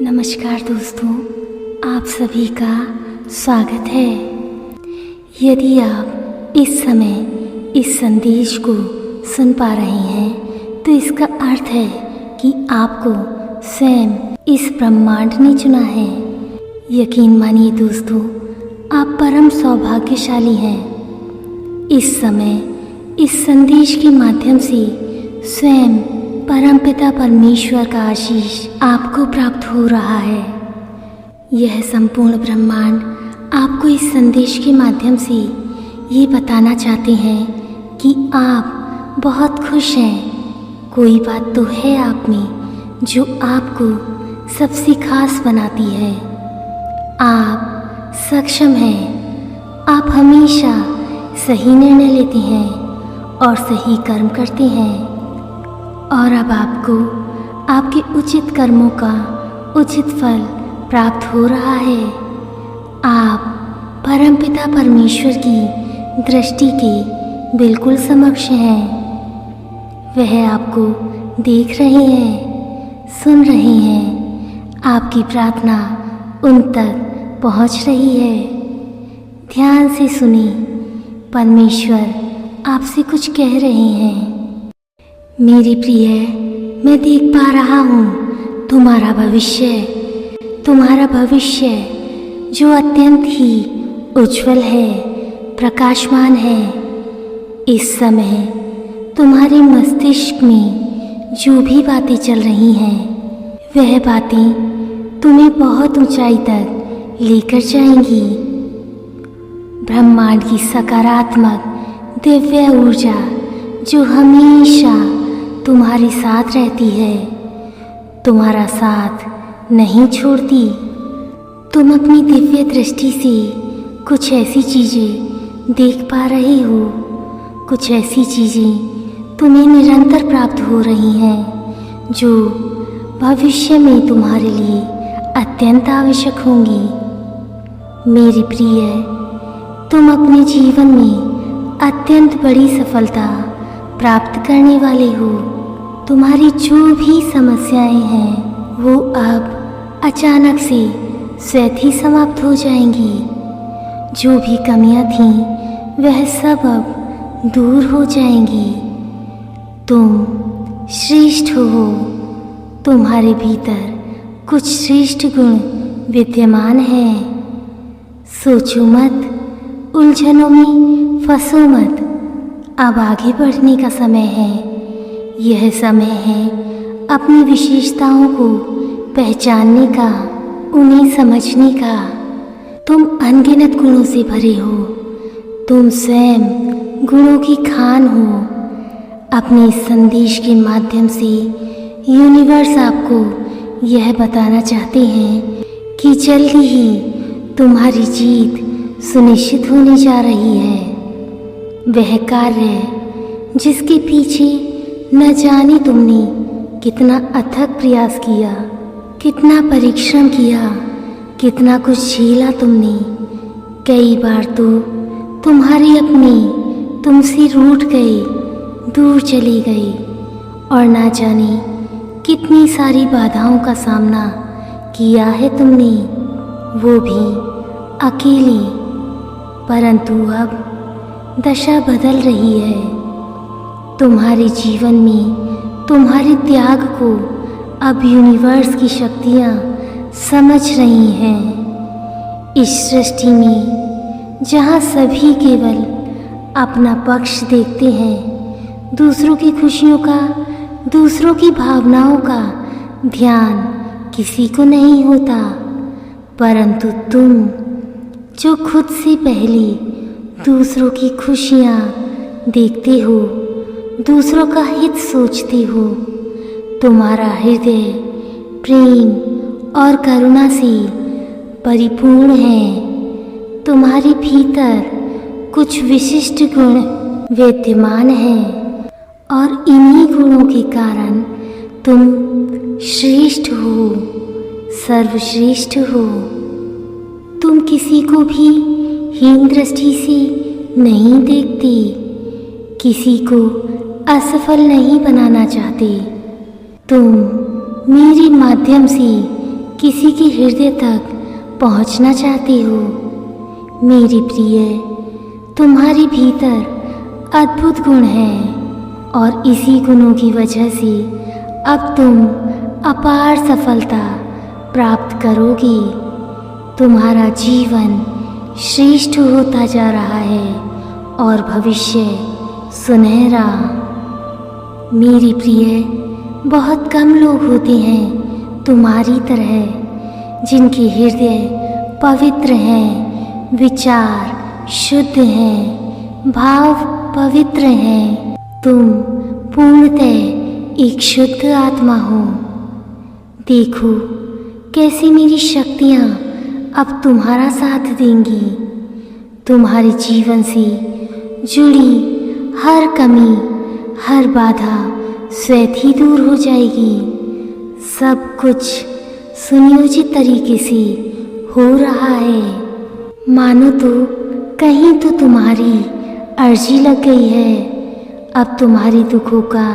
नमस्कार दोस्तों, आप सभी का स्वागत है। यदि आप इस समय इस संदेश को सुन पा रहे हैं तो इसका अर्थ है कि आपको स्वयं इस ब्रह्मांड ने चुना है। यकीन मानिए दोस्तों, आप परम सौभाग्यशाली हैं। इस समय इस संदेश के माध्यम से स्वयं परमपिता परमेश्वर का आशीष आपको प्राप्त हो रहा है। यह संपूर्ण ब्रह्मांड आपको इस संदेश के माध्यम से ये बताना चाहते हैं कि आप बहुत खुश हैं। कोई बात तो है आप में जो आपको सबसे खास बनाती है। आप सक्षम हैं। आप हमेशा सही निर्णय लेते हैं और सही कर्म करते हैं और अब आपको आपके उचित कर्मों का उचित फल प्राप्त हो रहा है। आप परमपिता परमेश्वर की दृष्टि के बिल्कुल समक्ष हैं। वह आपको देख रहे हैं, सुन रहे हैं। आपकी प्रार्थना उन तक पहुंच रही है। ध्यान से सुने, परमेश्वर आपसे कुछ कह रहे हैं। मेरी प्रिय, मैं देख पा रहा हूँ तुम्हारा भविष्य जो अत्यंत ही उज्जवल है, प्रकाशमान है। इस समय तुम्हारे मस्तिष्क में जो भी बातें चल रही हैं, वह बातें तुम्हें बहुत ऊंचाई तक लेकर जाएंगी। ब्रह्मांड की सकारात्मक दिव्य ऊर्जा जो हमेशा तुम्हारे साथ रहती है, तुम्हारा साथ नहीं छोड़ती। तुम अपनी दिव्य दृष्टि से कुछ ऐसी चीज़ें देख पा रहे हो, कुछ ऐसी चीज़ें तुम्हें निरंतर प्राप्त हो रही हैं जो भविष्य में तुम्हारे लिए अत्यंत आवश्यक होंगी। मेरी प्रिय, तुम अपने जीवन में अत्यंत बड़ी सफलता प्राप्त करने वाले हो। तुम्हारी जो भी समस्याएं हैं वो अब अचानक से स्वतः ही समाप्त हो जाएंगी। जो भी कमियां थीं वह सब अब दूर हो जाएंगी। तुम श्रेष्ठ हो। तुम्हारे भीतर कुछ श्रेष्ठ गुण विद्यमान हैं। सोचो मत, उलझनों में फंसो मत। अब आगे बढ़ने का समय है। यह समय है अपनी विशेषताओं को पहचानने का, उन्हें समझने का। तुम अनगिनत गुणों से भरे हो। तुम स्वयं गुणों की खान हो। अपने इस संदेश के माध्यम से यूनिवर्स आपको यह बताना चाहते हैं कि जल्दी ही तुम्हारी जीत सुनिश्चित होने जा रही है। वह कार्य जिसके पीछे न जाने तुमने कितना अथक प्रयास किया, कितना परिश्रम किया, कितना कुछ झेला तुमने। कई बार तो तुम्हारे अपने तुमसे रूठ गए, दूर चले गए और ना जाने कितनी सारी बाधाओं का सामना किया है तुमने, वो भी अकेले। परंतु अब दशा बदल रही है। तुम्हारे जीवन में तुम्हारे त्याग को अब यूनिवर्स की शक्तियाँ समझ रही हैं। इस सृष्टि में जहाँ सभी केवल अपना पक्ष देखते हैं, दूसरों की खुशियों का, दूसरों की भावनाओं का ध्यान किसी को नहीं होता, परंतु तुम जो खुद से पहले दूसरों की खुशियाँ देखते हो, दूसरों का हित सोचते हो, तुम्हारा हृदय प्रेम और करुणा से परिपूर्ण है। तुम्हारे भीतर कुछ विशिष्ट गुण विद्यमान हैं और इन्हीं गुणों के कारण तुम श्रेष्ठ हो, सर्वश्रेष्ठ हो। तुम किसी को भी हीन दृष्टि से नहीं देखते, किसी को असफल नहीं बनाना चाहते। तुम मेरे माध्यम से किसी के हृदय तक पहुंचना चाहते हो। मेरी प्रिय, तुम्हारे भीतर अद्भुत गुण हैं और इसी गुणों की वजह से अब तुम अपार सफलता प्राप्त करोगे। तुम्हारा जीवन श्रेष्ठ होता जा रहा है और भविष्य सुनहरा। मेरी प्रिय, बहुत कम लोग होते हैं तुम्हारी तरह जिनके हृदय पवित्र हैं, विचार शुद्ध हैं, भाव पवित्र हैं। तुम पूर्णतः एक शुद्ध आत्मा हो। देखो कैसी मेरी शक्तियाँ अब तुम्हारा साथ देंगी। तुम्हारे जीवन से जुड़ी हर कमी, हर बाधा स्वतः ही दूर हो जाएगी। सब कुछ सुनियोजित तरीके से हो रहा है, मानो तो कहीं तो तुम्हारी अर्जी लग गई है। अब तुम्हारे दुखों का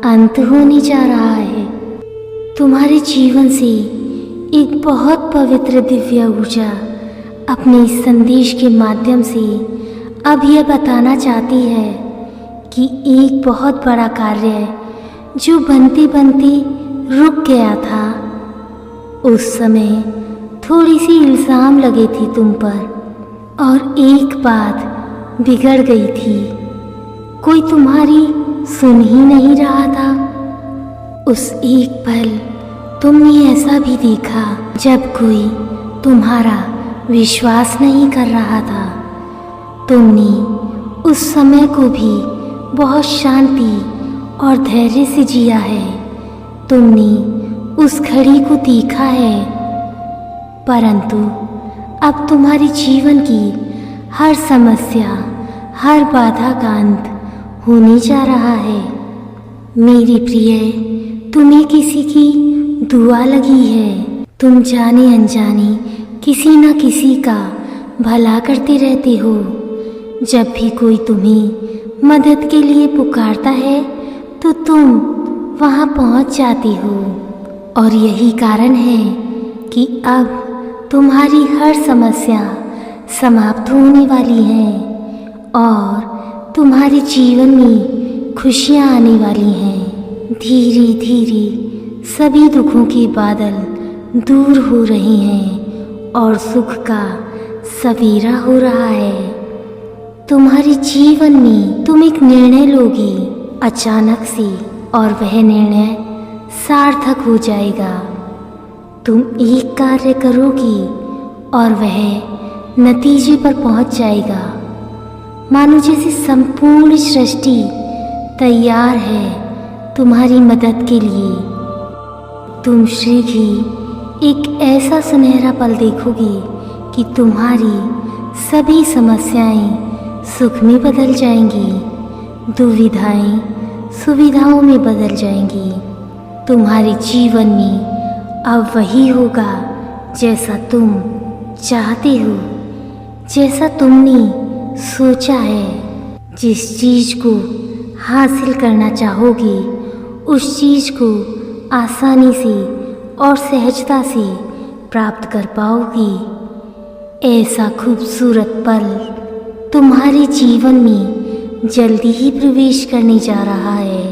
अंत होने जा रहा है। तुम्हारे जीवन से एक बहुत पवित्र दिव्य ऊर्जा अपने इस संदेश के माध्यम से अब यह बताना चाहती है कि एक बहुत बड़ा कार्य जो बनते बनते रुक गया था, उस समय थोड़ी सी इल्ज़ाम लगे थे तुम पर और एक बात बिगड़ गई थी। कोई तुम्हारी सुन ही नहीं रहा था। उस एक पल तुमने ऐसा भी देखा जब कोई तुम्हारा विश्वास नहीं कर रहा था। तुमने उस समय को भी बहुत शांति और धैर्य से जिया है। तुमने उस घड़ी को देखा है, परंतु अब तुम्हारे जीवन की हर समस्या, हर बाधा का अंत होने जा रहा है। मेरी प्रिय, तुम्हें किसी की दुआ लगी है। तुम जाने अनजाने किसी न किसी का भला करते रहते हो। जब भी कोई तुम्हें मदद के लिए पुकारता है तो तुम वहां पहुंच जाती हो और यही कारण है कि अब तुम्हारी हर समस्या समाप्त होने वाली है और तुम्हारे जीवन में खुशियां आने वाली हैं। धीरे धीरे सभी दुखों के बादल दूर हो रहे हैं और सुख का सवेरा हो रहा है। तुम्हारे जीवन में तुम एक निर्णय लोगी अचानक से और वह निर्णय सार्थक हो जाएगा। तुम एक कार्य करोगी और वह नतीजे पर पहुंच जाएगा, मानो जैसे संपूर्ण सृष्टि तैयार है तुम्हारी मदद के लिए। तुम शीघ्र ही एक ऐसा सुनहरा पल देखोगे कि तुम्हारी सभी समस्याएं सुख में बदल जाएंगी, दुविधाएं सुविधाओं में बदल जाएंगी। तुम्हारे जीवन में अब वही होगा जैसा तुम चाहते हो, जैसा तुमने सोचा है। जिस चीज़ को हासिल करना चाहोगे उस चीज़ को आसानी से और सहजता से प्राप्त कर पाओगी। ऐसा खूबसूरत पल तुम्हारे जीवन में जल्दी ही प्रवेश करने जा रहा है।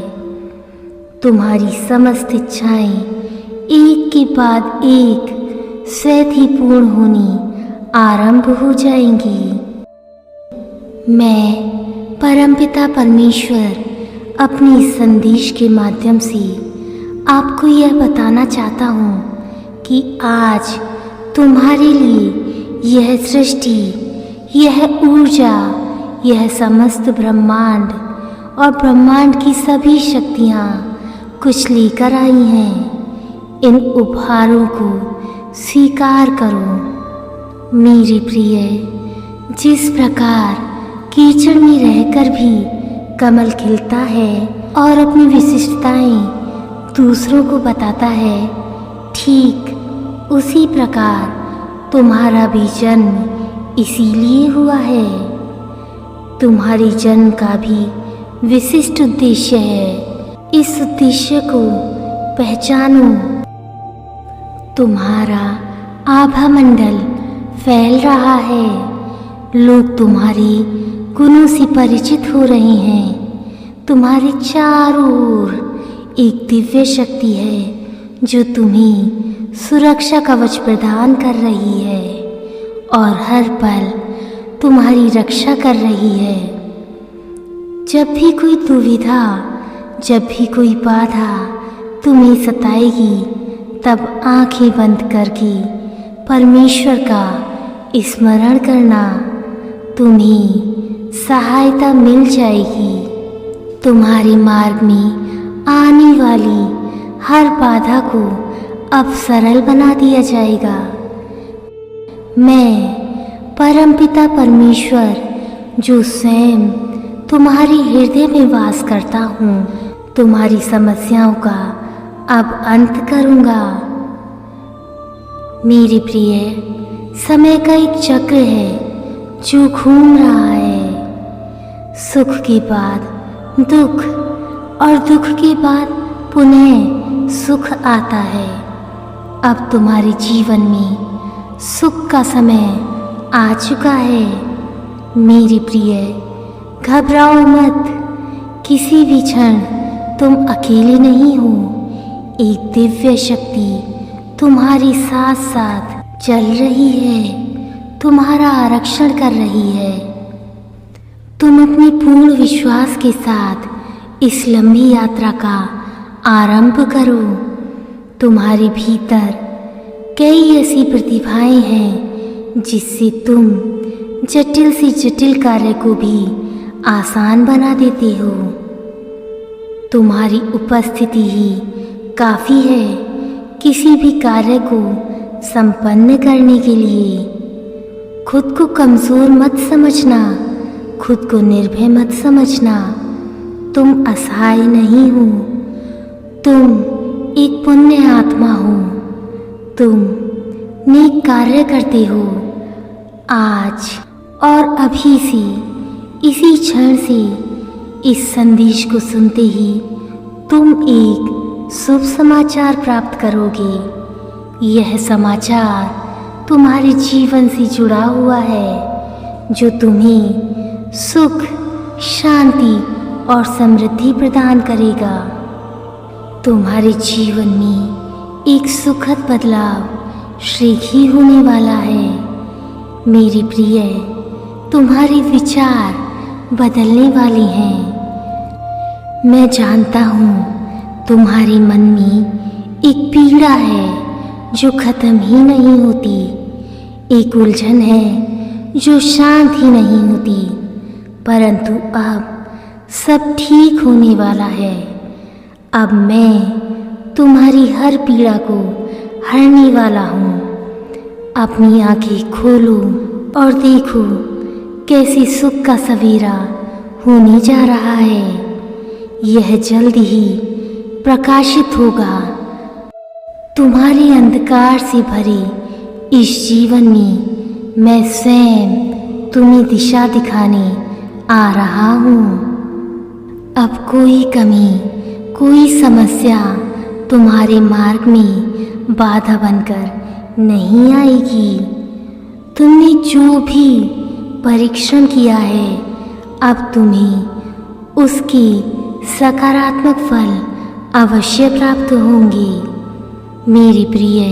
तुम्हारी समस्त इच्छाएं एक के बाद एक स्वतः ही पूर्ण होनी आरंभ हो जाएंगी। मैं परमपिता परमेश्वर अपने इस संदेश के माध्यम से आपको यह बताना चाहता हूँ कि आज तुम्हारे लिए यह सृष्टि, यह ऊर्जा, यह समस्त ब्रह्मांड और ब्रह्मांड की सभी शक्तियाँ कुछ लेकर आई हैं। इन उपहारों को स्वीकार करो। मेरी प्रिय, जिस प्रकार कीचड़ में रहकर भी कमल खिलता है और अपनी विशिष्टताएं दूसरों को बताता है, ठीक उसी प्रकार तुम्हारा भी जन्म इसीलिए हुआ है। तुम्हारे जन्म का भी विशिष्ट उद्देश्य है। इस उद्देश्य को पहचानो। तुम्हारा आभा मंडल फैल रहा है। लोग तुम्हारी गुणों से परिचित हो रहे हैं। तुम्हारे चारों ओर एक दिव्य शक्ति है जो तुम्हें सुरक्षा कवच प्रदान कर रही है और हर पल तुम्हारी रक्षा कर रही है। जब भी कोई दुविधा, जब भी कोई बाधा तुम्हें सताएगी, तब आंखें बंद करके परमेश्वर का स्मरण करना, तुम्हें सहायता मिल जाएगी। तुम्हारे मार्ग में आने वाली हर बाधा को अब सरल बना दिया जाएगा। मैं परमपिता परमेश्वर जो स्वयं तुम्हारे हृदय में वास करता हूँ, तुम्हारी समस्याओं का अब अंत करूँगा। मेरे प्रिय, समय का एक चक्र है जो घूम रहा है। सुख के बाद दुख और दुख के बाद पुनः सुख आता है। अब तुम्हारे जीवन में सुख का समय आ चुका है। मेरी प्रिय, घबराओ मत। किसी भी क्षण तुम अकेले नहीं हो। एक दिव्य शक्ति तुम्हारे साथ साथ चल रही है, तुम्हारा आरक्षण कर रही है। तुम अपने पूर्ण विश्वास के साथ इस लंबी यात्रा का आरंभ करो। तुम्हारे भीतर कई ऐसी प्रतिभाएं हैं जिससे तुम जटिल से जटिल कार्य को भी आसान बना देते हो। तुम्हारी उपस्थिति ही काफ़ी है किसी भी कार्य को संपन्न करने के लिए। खुद को कमज़ोर मत समझना, खुद को निर्भय मत समझना। तुम असहाय नहीं हो, तुम एक पुण्य आत्मा हो। तुम नेक कार्य करते हो। आज और अभी से, इसी क्षण से इस संदेश को सुनते ही तुम एक शुभ समाचार प्राप्त करोगे। यह समाचार तुम्हारे जीवन से जुड़ा हुआ है जो तुम्हें सुख, शांति और समृद्धि प्रदान करेगा। तुम्हारे जीवन में एक सुखद बदलाव शीघ्र होने वाला है। मेरी प्रिय, तुम्हारे विचार बदलने वाले हैं। मैं जानता हूँ तुम्हारे मन में एक पीड़ा है जो खत्म ही नहीं होती, एक उलझन है जो शांत ही नहीं होती। परंतु अब सब ठीक होने वाला है। अब मैं तुम्हारी हर पीड़ा को हरने वाला हूँ। अपनी आंखें खोलो और देखो कैसे सुख का सवेरा होने जा रहा है। यह जल्द ही प्रकाशित होगा। तुम्हारे अंधकार से भरे इस जीवन में मैं स्वयं तुम्हें दिशा दिखाने आ रहा हूँ। अब कोई कमी, कोई समस्या तुम्हारे मार्ग में बाधा बनकर नहीं आएगी। तुमने जो भी परिश्रम किया है, अब तुम्हें उसके सकारात्मक फल अवश्य प्राप्त होंगे। मेरी प्रिय,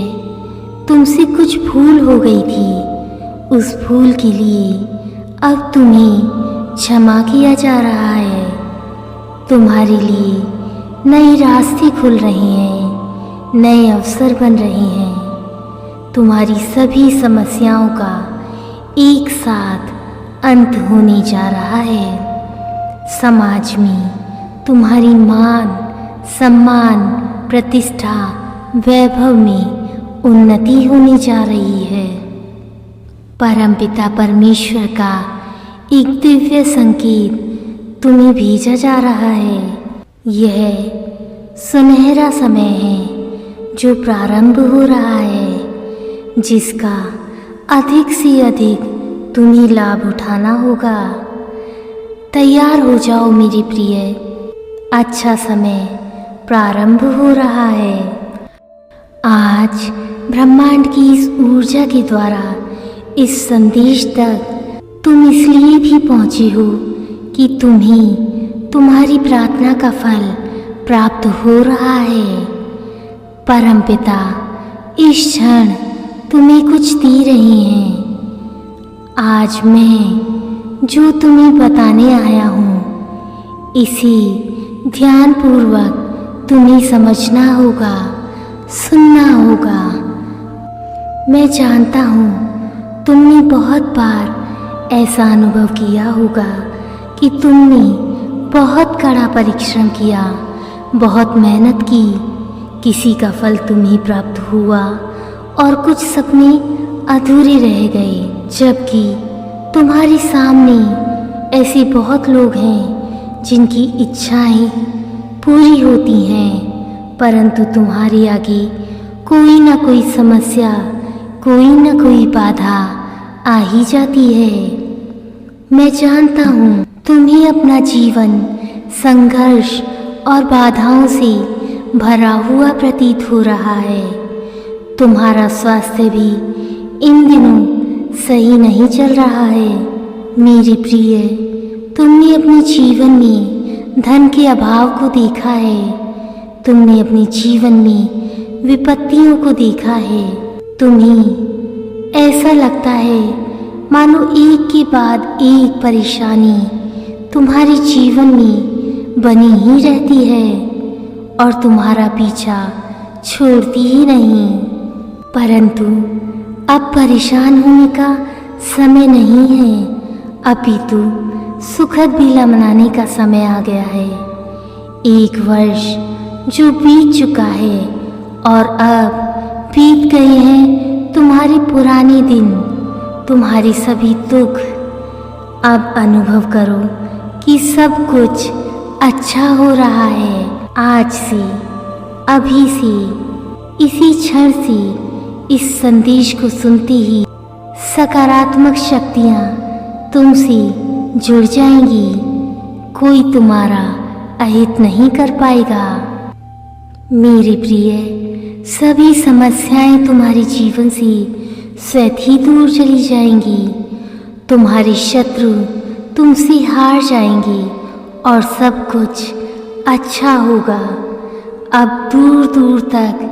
तुमसे कुछ भूल हो गई थी। उस भूल के लिए अब तुम्हें क्षमा किया जा रहा है। तुम्हारे लिए नए रास्ते खुल रहे हैं, नए अवसर बन रहे हैं। तुम्हारी सभी समस्याओं का एक साथ अंत होने जा रहा है। समाज में तुम्हारी मान, सम्मान, प्रतिष्ठा, वैभव में उन्नति होने जा रही है। परमपिता परमेश्वर का एक दिव्य संकेत तुम्हें भेजा जा रहा है। यह सुनहरा समय है जो प्रारंभ हो रहा है, जिसका अधिक से अधिक तुम्हें लाभ उठाना होगा। तैयार हो जाओ मेरी प्रिय, अच्छा समय प्रारंभ हो रहा है। आज ब्रह्मांड की इस ऊर्जा के द्वारा इस संदेश तक तुम इसलिए भी पहुंचे हो कि तुम्हें तुम्हारी प्रार्थना का फल प्राप्त हो रहा है। परमपिता इस क्षण तुम्हें कुछ दे रहे हैं। आज मैं जो तुम्हें बताने आया हूँ इसे ध्यानपूर्वक तुम्हें समझना होगा, सुनना होगा। मैं जानता हूँ तुमने बहुत बार ऐसा अनुभव किया होगा कि तुमने बहुत कड़ा परिश्रम किया, बहुत मेहनत की, किसी का फल तुम्हें प्राप्त हुआ और कुछ सपने अधूरे रह गए। जबकि तुम्हारे सामने ऐसे बहुत लोग हैं जिनकी इच्छाएं पूरी होती हैं, परंतु तुम्हारे आगे कोई ना कोई समस्या, कोई ना कोई बाधा आ ही जाती है। मैं जानता हूँ तुम्हें अपना जीवन संघर्ष और बाधाओं से भरा हुआ प्रतीत हो रहा है। तुम्हारा स्वास्थ्य भी इन दिनों सही नहीं चल रहा है। मेरे प्रिय, तुमने अपने जीवन में धन के अभाव को देखा है। तुमने अपने जीवन में विपत्तियों को देखा है। तुम्हें ऐसा लगता है मानो एक के बाद एक परेशानी तुम्हारे जीवन में बनी ही रहती है और तुम्हारा पीछा छोड़ती ही नहीं। परंतु अब परेशान होने का समय नहीं है, अपितु सुखद बेला मनाने का समय आ गया है। एक वर्ष जो बीत चुका है और अब बीत गए हैं तुम्हारे पुराने दिन, तुम्हारे सभी दुख। अब अनुभव करो कि सब कुछ अच्छा हो रहा है। आज से, अभी से, इसी क्षण से इस संदेश को सुनते ही सकारात्मक शक्तियाँ तुमसे जुड़ जाएंगी। कोई तुम्हारा अहित नहीं कर पाएगा। मेरे प्रिय, सभी समस्याएं तुम्हारे जीवन से स्वतः ही दूर चली जाएंगी। तुम्हारे शत्रु तुमसे हार जाएंगे और सब कुछ अच्छा होगा। अब दूर दूर तक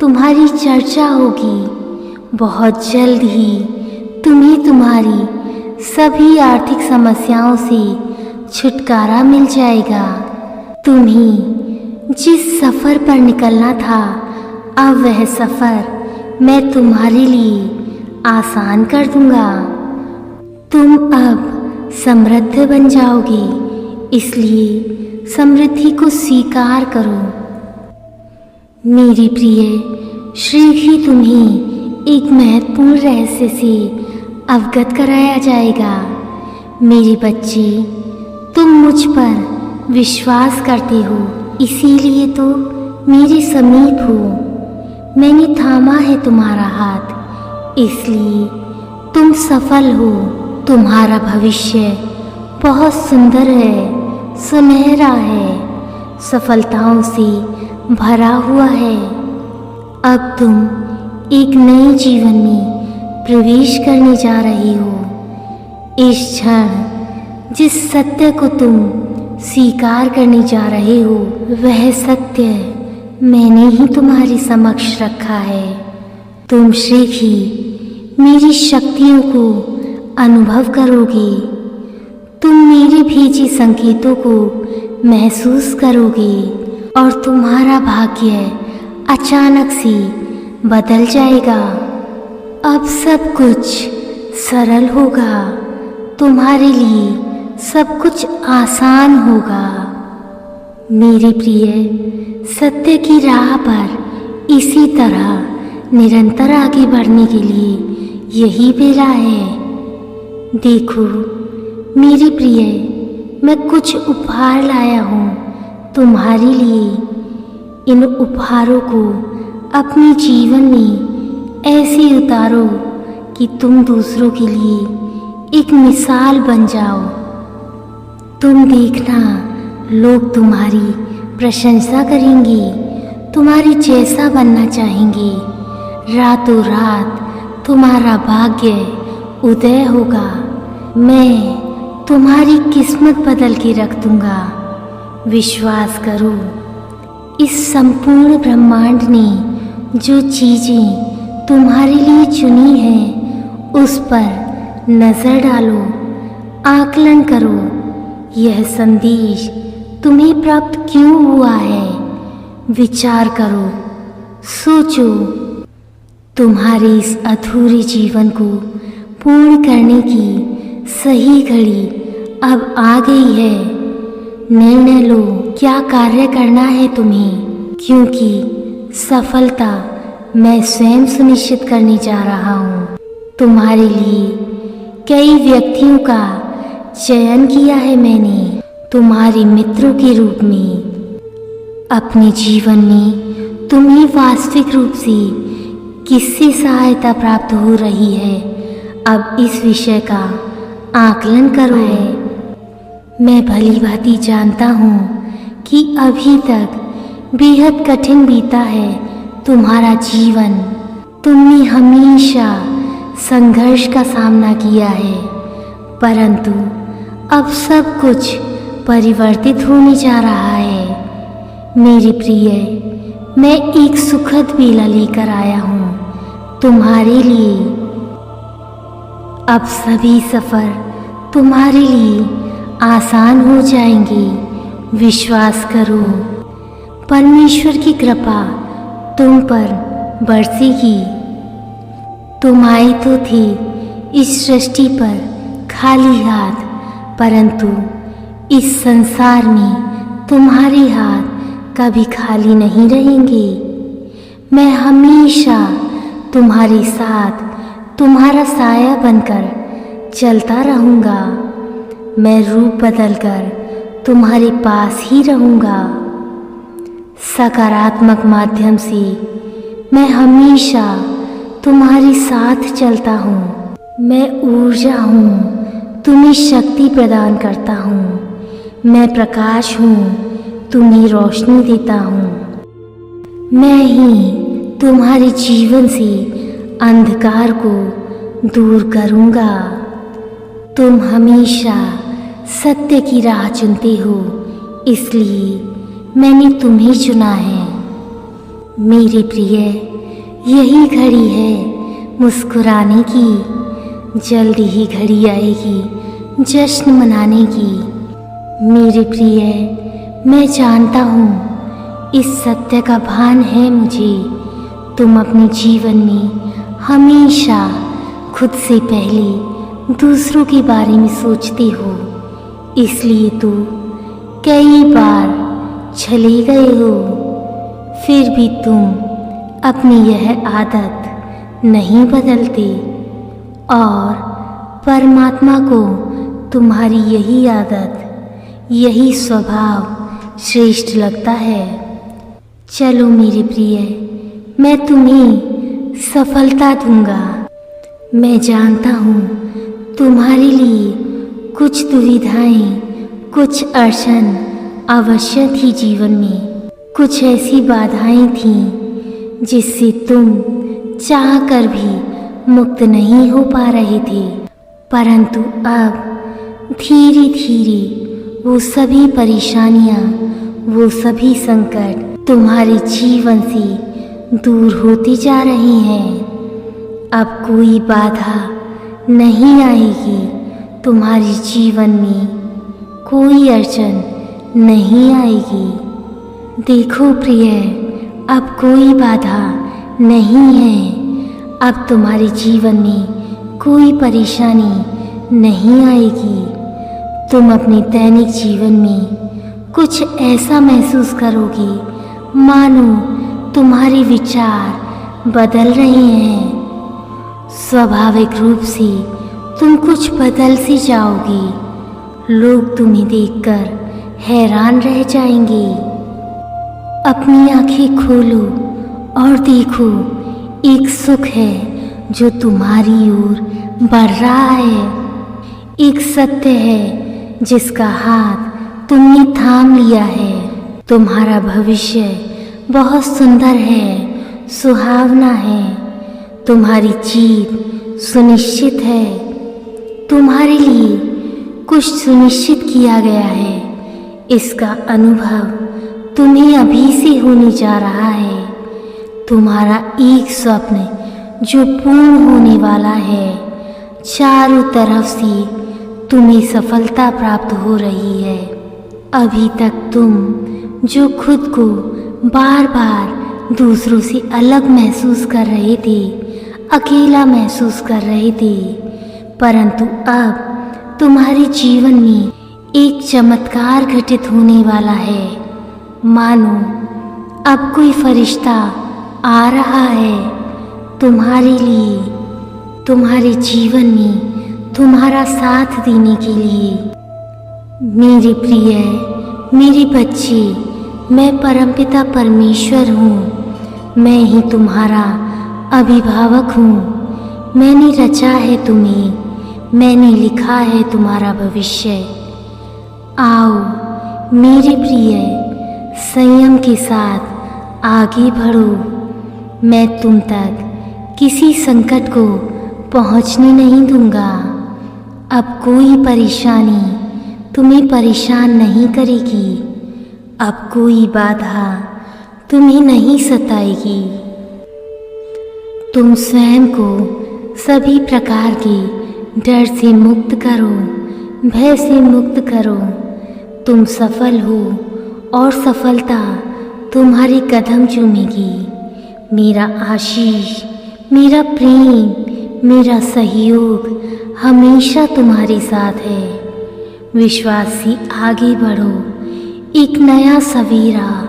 तुम्हारी चर्चा होगी। बहुत जल्द ही तुम्हें तुम्हारी सभी आर्थिक समस्याओं से छुटकारा मिल जाएगा। तुम्हें जिस सफ़र पर निकलना था, अब वह सफ़र मैं तुम्हारे लिए आसान कर दूंगा। तुम अब समृद्ध बन जाओगे, इसलिए समृद्धि को स्वीकार करो। मेरी प्रिय, शीघ्र ही तुम्हें एक महत्वपूर्ण रहस्य से अवगत कराया जाएगा। मेरे बच्चे, तुम मुझ पर विश्वास करते हो, इसीलिए तो मेरे समीप हो। मैंने थामा है तुम्हारा हाथ, इसलिए तुम सफल हो। तुम्हारा भविष्य बहुत सुंदर है, सुनहरा है, सफलताओं से भरा हुआ है। अब तुम एक नए जीवन में प्रवेश करने जा रहे हो। इस क्षण जिस सत्य को तुम स्वीकार करने जा रहे हो, वह सत्य मैंने ही तुम्हारे समक्ष रखा है। तुम शीघ्र ही मेरी शक्तियों को अनुभव करोगे। तुम मेरे भेजे संकेतों को महसूस करोगे और तुम्हारा भाग्य अचानक से बदल जाएगा। अब सब कुछ सरल होगा, तुम्हारे लिए सब कुछ आसान होगा। मेरे प्रिय, सत्य की राह पर इसी तरह निरंतर आगे बढ़ने के लिए यही बेला है। देखो मेरे प्रिय, मैं कुछ उपहार लाया हूँ तुम्हारे लिए। इन उपहारों को अपने जीवन में ऐसे उतारो कि तुम दूसरों के लिए एक मिसाल बन जाओ। तुम देखना, लोग तुम्हारी प्रशंसा करेंगे, तुम्हारी जैसा बनना चाहेंगे। रातों रात तुम्हारा भाग्य उदय होगा। मैं तुम्हारी किस्मत बदल के रख दूंगा। विश्वास करो, इस संपूर्ण ब्रह्मांड ने जो चीजें तुम्हारे लिए चुनी हैं उस पर नजर डालो, आकलन करो। यह संदेश तुम्हें प्राप्त क्यों हुआ है? विचार करो, सोचो। तुम्हारे इस अधूरे जीवन को पूर्ण करने की सही घड़ी अब आ गई है। निर्णय लो, क्या कार्य करना है तुम्हें, क्योंकि सफलता मैं स्वयं सुनिश्चित करने जा रहा हूँ। तुम्हारे लिए कई व्यक्तियों का चयन किया है मैंने तुम्हारे मित्रों के रूप में। अपने जीवन में तुम्हें वास्तविक रूप से किससे सहायता प्राप्त हो रही है, अब इस विषय का आकलन करो। मैं भली भांति जानता हूँ कि अभी तक बेहद कठिन बीता है तुम्हारा जीवन। तुमने हमेशा संघर्ष का सामना किया है, परंतु अब सब कुछ परिवर्तित होने जा रहा है। मेरे प्रिय, मैं एक सुखद बेला लेकर आया हूँ तुम्हारे लिए। अब सभी सफ़र तुम्हारे लिए आसान हो जाएंगे। विश्वास करो, परमेश्वर की कृपा तुम पर बरसेगी। तुम आए तो थे इस सृष्टि पर खाली हाथ, परंतु इस संसार में तुम्हारे हाथ कभी खाली नहीं रहेंगे। मैं हमेशा तुम्हारे साथ तुम्हारा साया बनकर चलता रहूँगा। मैं रूप बदलकर तुम्हारे पास ही रहूँगा। सकारात्मक माध्यम से मैं हमेशा तुम्हारे साथ चलता हूँ। मैं ऊर्जा हूँ, तुम्हें शक्ति प्रदान करता हूँ। मैं प्रकाश हूँ, तुम्हें रोशनी देता हूँ। मैं ही तुम्हारे जीवन से अंधकार को दूर करूँगा। तुम हमेशा सत्य की राह चुनते हो, इसलिए मैंने तुम्हें चुना है। मेरे प्रिय, यही घड़ी है मुस्कुराने की। जल्दी ही घड़ी आएगी जश्न मनाने की। मेरे प्रिय, मैं जानता हूँ इस सत्य का भान है मुझे। तुम अपने जीवन में हमेशा खुद से पहले दूसरों के बारे में सोचते हो, इसलिए तो कई बार चले गए हो। फिर भी तुम अपनी यह आदत नहीं बदलते और परमात्मा को तुम्हारी यही आदत, यही स्वभाव श्रेष्ठ लगता है। चलो मेरे प्रिय, मैं तुम्हें सफलता दूंगा। मैं जानता हूँ तुम्हारे लिए कुछ दुविधाएं, कुछ अड़चन अवश्य थी जीवन में। कुछ ऐसी बाधाएं थीं जिससे तुम चाह कर भी मुक्त नहीं हो पा रहे थे, परंतु अब धीरे धीरे वो सभी परेशानियाँ, वो सभी संकट तुम्हारे जीवन से दूर होती जा रही हैं। अब कोई बाधा नहीं आएगी तुम्हारे जीवन में, कोई अड़चन नहीं आएगी। देखो प्रिय, अब कोई बाधा नहीं है। अब तुम्हारे जीवन में कोई परेशानी नहीं आएगी। तुम अपने दैनिक जीवन में कुछ ऐसा महसूस करोगे मानो तुम्हारे विचार बदल रहे हैं। स्वाभाविक रूप से तुम कुछ बदल से जाओगे। लोग तुम्हें देखकर हैरान रह जाएंगे। अपनी आंखें खोलो और देखो, एक सुख है जो तुम्हारी ओर बढ़ रहा है। एक सत्य है जिसका हाथ तुमने थाम लिया है। तुम्हारा भविष्य बहुत सुंदर है, सुहावना है। तुम्हारी जीत सुनिश्चित है। तुम्हारे लिए कुछ सुनिश्चित किया गया है। इसका अनुभव तुम्हें अभी से होने जा रहा है। तुम्हारा एक स्वप्न जो पूर्ण होने वाला है। चारों तरफ से तुम्हें सफलता प्राप्त हो रही है। अभी तक तुम जो खुद को बार बार दूसरों से अलग महसूस कर रहे थे, अकेला महसूस कर रहे थे, परंतु अब तुम्हारे जीवन में एक चमत्कार घटित होने वाला है। मानो अब कोई फरिश्ता आ रहा है तुम्हारे लिए, तुम्हारे जीवन में तुम्हारा साथ देने के लिए। मेरे प्रिय, मेरे बच्चे, मैं परमपिता परमेश्वर हूँ। मैं ही तुम्हारा अभिभावक हूँ। मैंने रचा है तुम्हें, मैंने लिखा है तुम्हारा भविष्य। आओ मेरे प्रिय, संयम के साथ आगे बढ़ो। मैं तुम तक किसी संकट को पहुँचने नहीं दूंगा। अब कोई परेशानी तुम्हें परेशान नहीं करेगी। अब कोई बाधा तुम्हें नहीं सताएगी। तुम स्वयं को सभी प्रकार के डर से मुक्त करो, भय से मुक्त करो। तुम सफल हो और सफलता तुम्हारे कदम चूमेगी। मेरा आशीष, मेरा प्रेम, मेरा सहयोग हमेशा तुम्हारे साथ है। विश्वास से आगे बढ़ो। एक नया सवेरा,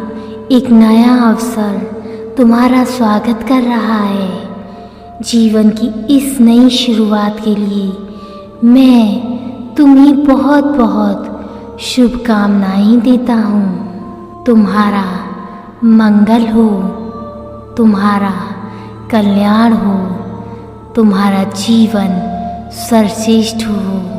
एक नया अवसर तुम्हारा स्वागत कर रहा है। जीवन की इस नई शुरुआत के लिए मैं तुम्हें बहुत बहुत शुभकामनाएं देता हूँ। तुम्हारा मंगल हो, तुम्हारा कल्याण हो, तुम्हारा जीवन सर्वश्रेष्ठ हो।